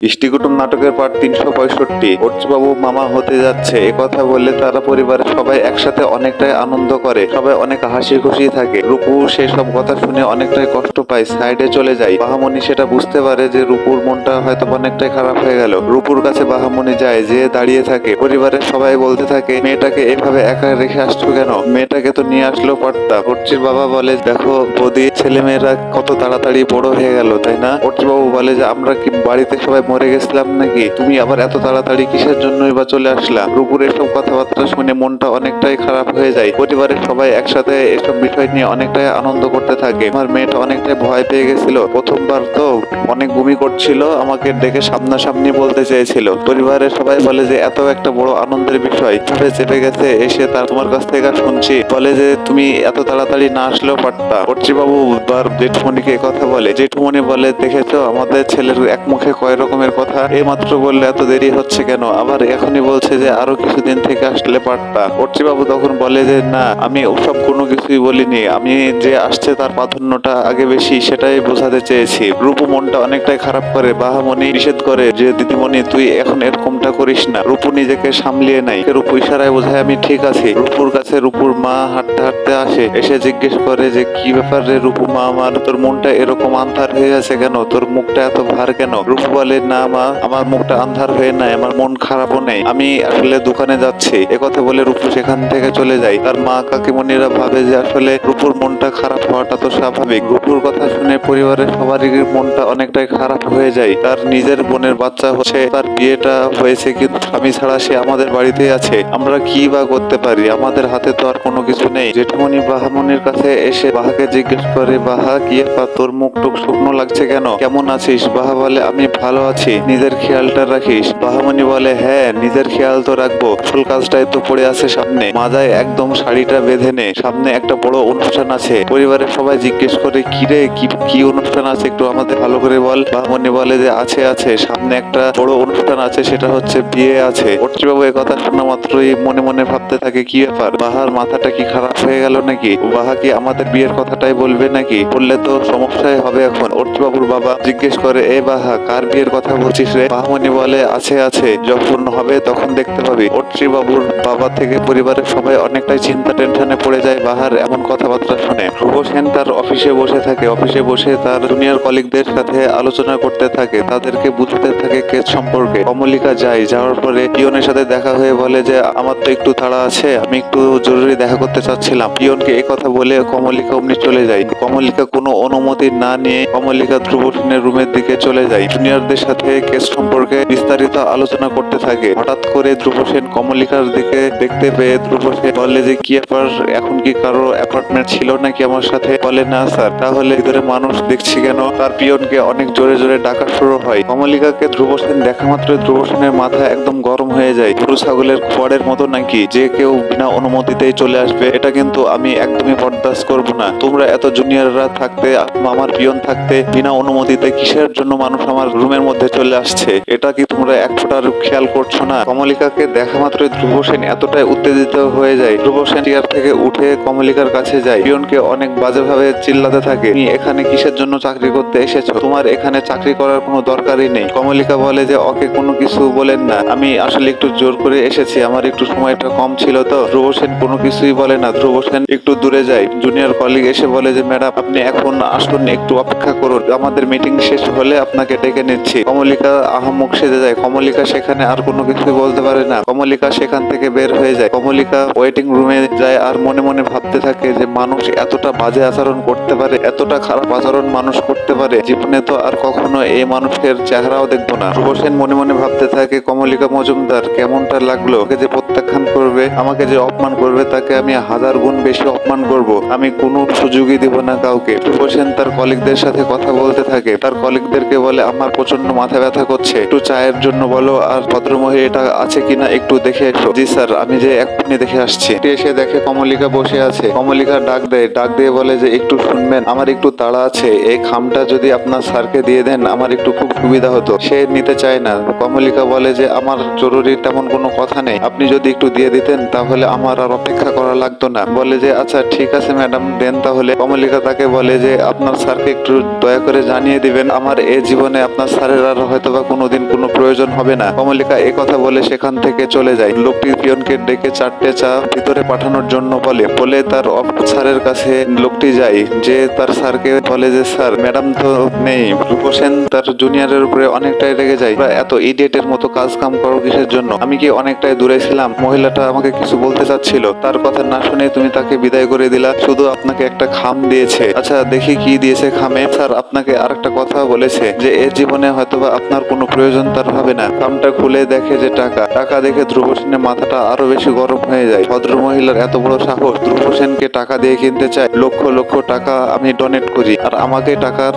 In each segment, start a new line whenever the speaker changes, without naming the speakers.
ইষ্টিকুটুম নাটকের পার্ট ৩৬৫। অর্চবাবু মামা হতে যাচ্ছে একথা বললে তারা পরিবারের সবাই একসাথে অনেকটাই আনন্দ করে, সবাই অনেক হাসি খুশি থাকে। রূপু সেসব কথা শুনে অনেকটাই কষ্ট পায়, সাইডে চলে যায়। বাহামণি সেটা বুঝতে পারে যে রূপুর মনটা হয়তো অনেকটাই খারাপ হয়ে গেল। রূপুর কাছে বাহামণি যায়, যে দাঁড়িয়ে থাকে। পরিবারের সবাই বলতে থাকে, মেয়েটাকে এভাবে একা রেখে আসছো কেন? মেয়েটাকে তো নিয়ে আসলেও পারতাম। অর্চির বাবা বলে, দেখো বৌদি, ছেলেমেয়েরা কত তাড়াতাড়ি বড় হয়ে গেল, তাই না? অর্চিবাবু বলে যে আমরা কি বাড়িতে সবাই মরে গেছিলাম নাকি? তুমি আবার এত তাড়াতাড়ি কিসের জন্যই বা চলে আসলা? রূপুর এসব কথাবার্তা শুনে মনটা অনেকটাই খারাপ হয়ে যায়। পরিবারের সবাই একসাথে এসব বিষয় নিয়ে অনেকটাই আনন্দ করতে থাকে। আমার মেয়েটা অনেকটাই ভয় পেয়ে গেছিল, প্রথমবার তো অনেক বমি করছিল, আমাকে ডেকে সামনাসামনি বলতে চেয়েছিল। পরিবারের সবাই বলে যে এত একটা বড় আনন্দের বিষয় ভাবে চেপে গেছে, এসে তার তোমার কাছ থেকে শুনছি। বলে যে তুমি এত তাড়াতাড়ি না আসলেও পারতা। অর্চিবাবু বার জেঠুমনিকে কথা বলে। জেঠুমনি বলে, দেখেছো আমাদের ছেলের এক মুখে কয় রকমের কথা, এই মাত্র বললে এত দেরি হচ্ছে কেন, আবার এখনই বলছে যে আরো কিছুদিন থেকে আসলে পারতা। অর্চিবাবু তখন বলে যে না, আমি ওসব কোনো কিছুই বলিনি, আমি যে আসছে তার প্রাধান্যটা আগে বেশি সেটাই বোঝাতে চেয়েছি। রূপু মনটা অনেকটাই খারাপ করে। বাহামণি নিষেধ করে যে দিদিমণি তুই এখন এরকমটা করিস না। রূপু নিজেকে সামলিয়ে নাই। রূপু ইশারায় বোঝায় আমি ঠিক আছি। রূপুর কাছে রূপুর মা হাঁটতে হাঁটতে আসে, এসে জিজ্ঞেস করে যে কি ব্যাপার রে রূপু মা, আমার তোর মনটা এরকম আন্ধার হয়ে আছে কেন, তোর মুখটা এত ভার কেন? রূপু বলে, না মা, আমার মুখটা আন্ধার হয়ে নাই, আমার মন খারাপও নেই, আমি আসলে দোকানে যাচ্ছি। একথা বলে রূপু সেখান থেকে চলে যায়। তার মা কাকিমণিরা ভাবে যে আসলে রূপুর মনটা খারাপ হওয়াটা তো স্বাভাবিক। রূপুর কথা শুনে পরিবারের সবারই মনটা অনেকটাই খারাপ হয়ে যায়। তার নিজের বোনের বাচ্চা হচ্ছে, তার বিয়েটা হয়েছে, কিন্তু স্বামী ছাড়া সে আমাদের বাড়িতেই আছে, আমরা কি বা করতে পারি? আমাদের হাতে তো আর কোনো কিছু নেই। জেঠুমনি বাহামণির কাছে এসে বাহাকে জিজ্ঞেস করে, বাহা কি ব্যাপার, তোর মুখ টুক শুকনো লাগছে কেন, কেমন আছিস? বাহা বলে, আমি ভালো আছি, নিজের খেয়ালটা রাখিস। বাহামণি বলে, হ্যাঁ নিজের খেয়াল তো রাখবো, ফুল কাজটাই তো পড়ে আছে সামনে, মাজায় একদম শাড়িটা বেঁধে নে, সামনে একটা বড় অনুষ্ঠান আছে। পরিবারের সবাই জিজ্ঞেস করে, কি রে, কি অনুষ্ঠান আছে, একটু আমাদের ভালো করে বল। বাহামণি বলে যে আছে সামনে একটা বড় অনুষ্ঠান আছে, সেটা হচ্ছে বিয়ে আছে। অর্চিবাবু এ কথা শোনা মাত্রই মনে মনে ভাবতে থাকে, কি ব্যাপার, বাহার মাথাটা কি খারাপ হয়ে গেল নাকি? বাহা কি আমাদের বিয়ের কথাটাই বলবে নাকি? বললে তো সমস্যাই হবে এখন। অর্চিবাবুর বাবা জিজ্ঞেস করে, এ বাহা, কার বিয়ের কথা বলছিস রে? বাহামণি বলে, আছে, যখন হবে তখন দেখতে পাবি। অর্চিবাবুর বাবা থেকে পরিবারের সবাই অনেকটাই চিন্তা টেনশনে পড়ে যায় বাহার এমন কথাবার্তা শুনে। ধ্রুব সেন তার অফিসে বসে থাকে। অফিসে বসে তার জুনিয়র কলিগদের সাথে আলোচনা করতে থাকে, তাদেরকে বুঝতে থাকে কেস সম্পর্কে। কমলিকা যায়, যাওয়ার পরে পিয়নের সাথে দেখা হয়ে বলে যে আমার তো একটু তাড়া আছে, আমি একটু জরুরি দেখা করতে চাচ্ছিলাম। পিয়নকে এই কথা বলে কমলিকা অমনি চলে যায়। কমলিকা কোনো অনুমতি না নিয়ে কমলিকা ধ্রুব সেনের রুমের দিকে চলে যায়। জুনিয়রদের সাথে কেস সম্পর্কে বিস্তারিত আলোচনা করতে থাকে। হঠাৎ করে ধ্রুব সেন কমলিকার দিকে দেখতে পেয়ে ধ্রুব সেন বলে যে কি ব্যাপার, এখন কি কারো অ্যাপার্টমেন্ট ছিল নাকি আমার সাথে? বলে, না স্যার। তাহলে ভিতরে মানুষ দেখছি কেন? তার পিয়নকে অনেক জোরে জোরে ডাকা শুরু হয়। কমলিকাকে ধ্রুব সেন দেখা মাত্র ধ্রুব সেনের মাথা একদম গরম হয়ে যায়। গরু ছাগলের খড়ের মতো নাকি যে কেউ বিনা অনুমতিতেই চলে আসবে? এটা কিন্তু আমি একদমই বরদাস্ত করব না। তোমরা এত জুনিয়ররা থাকতে, আমার পিয়ন থাকতে, বিনা অনুমতিতে কিসের জন্য মানুষ আমার রুমের মধ্যে চলে আসছে? এটা কি তোমরা এক ফোঁটার খেয়াল করছো না? কমলিকাকে দেখা মাত্রই ধ্রুব সেন এতটাই উত্তেজিত হয়ে যায়। ধ্রুব সেন চেয়ার থেকে উঠে কমলিকার কাছে যায়, পিয়নকে অনেক বাজেভাবে চিল্লাতে থাকে, তুমি এখানে কিসের জন্য চাকরি করতে এসেছো? তোমার এখানে চাকরি করার কোনো দরকারই নেই। কমলিকা বলে যে ওকে কোনো কিছু বলেন না, আমি আসলে একটু জোর করে এসেছি, আমার একটু সময়টা কম ছিল তো। ধ্রুব সেন কোনো কিছুই বলে না। ধ্রুব সেন একটু দূরে যায়। জুনিয়র কলিগ এসে বলে যে ম্যাডাম, আপনি এখন আসুন, একটু অপেক্ষা করুন, আমাদের মিটিং শেষ হলে আপনাকে ডেকে নিচ্ছি। কমলিকা আহাম্মক সেজে যায়। কমলিকা সেখানে আর কোনো কিছু বলতে পারে না। কমলিকা সেখান থেকে বের হয়ে যায়। কমলিকা ওয়েটিং রুমে যায় আর মনে মনে ভাবতে থাকে যে মানুষ এতটা বাজে আচরণ করতে পারে, এতটা খারাপ আচরণ মানুষ করতে পারে, জীবনে তো আর কখনো এই মানুষের চেহারাও দেখবো না। ধ্রুব সেন মনে মনে ভাবতে থাকে, কমলিকা মজুমদার কেমনটা লাগলো, ওকে যে প্রত্যাখ্যান করবে, আমাকে যে অপমান করবে, তাকে আমি 1000 গুণ বেশি অপমান করব, আমি কোনো সুযোগই দিব না কাউকে। ধ্রুব সেন তার কলিগদের সাথে কথা বলতে থাকে। তার কলিগদেরকে বলে, আমার প্রচন্ড মাথা ব্যথা করছে, একটু চায়ের জন্য বলো, আর ভদ্রমহিলা আছে কিনা একটু দেখে এসো। জি স্যার, আমি যে এক্ষুনি দেখে আসছি। এসে দেখে কমলিকা বসে আছে। কমলিকা ডাক দেয়, ডাক দিয়ে বলে যে একটু শুনবেন, আমার একটু তাড়া আছে, এই খামটা যদি আপনি আপনার স্যারকে দিয়ে দেন, আমার একটু খুব সুবিধা হতো। সে নিতে চায় না। কমলিকা বলে যে আমার জরুরি তেমন কোনো কথা নেই, আপনি যদি একটু দিয়ে দিতেন তাহলে আমার আর অপেক্ষা করা লাগতো না। বলে যে আচ্ছা ঠিক আছে ম্যাডাম, দেন তাহলে। কমলিকা তাকে বলে যে আপনার স্যারকে একটু দয়া করে জানিয়ে দিবেন আমার এ জীবনে আপনার স্যারের আর হয়তোবা কোনোদিন কোনো প্রয়োজন হবে না। কমলিকা এ কথা বলে সেখান থেকে চলে যায়। লোকটি পিয়নকে ডেকে 4টে চা ভিতরে পাঠানোর জন্য বলে তার স্যারের কাছে লোকটি যায়, যে তার স্যারকে বলে যে স্যার ম্যাডাম তো নেই। রূপসেন তার জুনিয়রের উপরে অনেকটাই রেগে যায়, এত ইডিয়েটের মতো কাজ কাম করো কিসের জন্য, আমি কি অনেকটাই দূরে ছিলাম, মহিলাটা আমাকে কিছু বলতে চাচ্ছিল, তার কথা না শুনে তুমি তাকে বিদায় করে দিলা, শুধু আপনাকে একটা খাম দিয়েছে। আচ্ছা দেখি কি দিয়েছে খামে। স্যার আপনাকে আর একটা কথা বলেছে যে এর জীবনে হয়তোবা আপনার কোনো প্রয়োজন তার হবে না। খামটা খুলে দেখে যে টাকা দেখে ধ্রুবসেনের মাথাটা আরো বেশি গরম হয়ে যায়। ভদ্র মহিলার এত বড় সাহস, ধ্রুবসেনকে টাকা দিয়ে কিনতে চায়, লক্ষ লক্ষ টাকা আমি ডোনেট করি আর আমাকে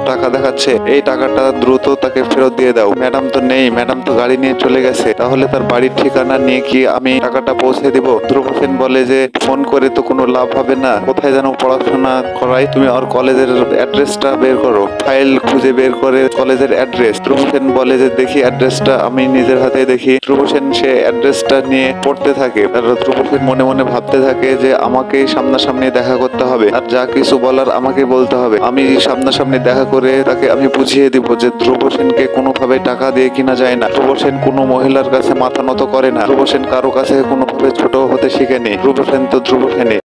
টাকা দেখাচ্ছে, এই টাকাটা দ্রুত তাকে ফেরত দিয়ে দাও। ম্যাডাম তো নেই, ম্যাডাম তো গাড়ি নিয়ে চলে গেছে, তাহলে তার বাড়ির ঠিকানা নিয়ে কি আমি টাকাটা পৌঁছে দিব? ধ্রুবসেন বলে যে ফোন করে তো কোনো লাভ হবে না, কোথায় যেন পড়াশোনা করাই, তুমি ওর কলেজের অ্যাড্রেসটা বের করো। ফাইল খুঁজে বের করে কলেজের অ্যাড্রেস। ধ্রুবসেন বলে যে দেখি অ্যাড্রেসটা আমি নিজের হাতে দেখি। ধ্রুবসেন সে অ্যাড্রেসটা নিয়ে পড়তে থাকে আর ধ্রুবসেন মনে মনে ভাবতে থাকে যে আমাকেই সামনাসামনি দেখা করতে হবে আর যা কিছু বলার আমাকে বলতে হবে। আমি সামনাসামনি দেখা করে তাকে আমি বুঝিয়ে দিব যে ধ্রুবসেনকে কোনোভাবে টাকা দিয়ে কিনা যায় না। ধ্রুবসেন কোনো মহিলার কাছে মাথা নত করে না। ধ্রুবসেন কারো কাছে কোনোভাবে ছোট হতে শিখেনি। ধ্রুবসেন তো ধ্রুবসেনই।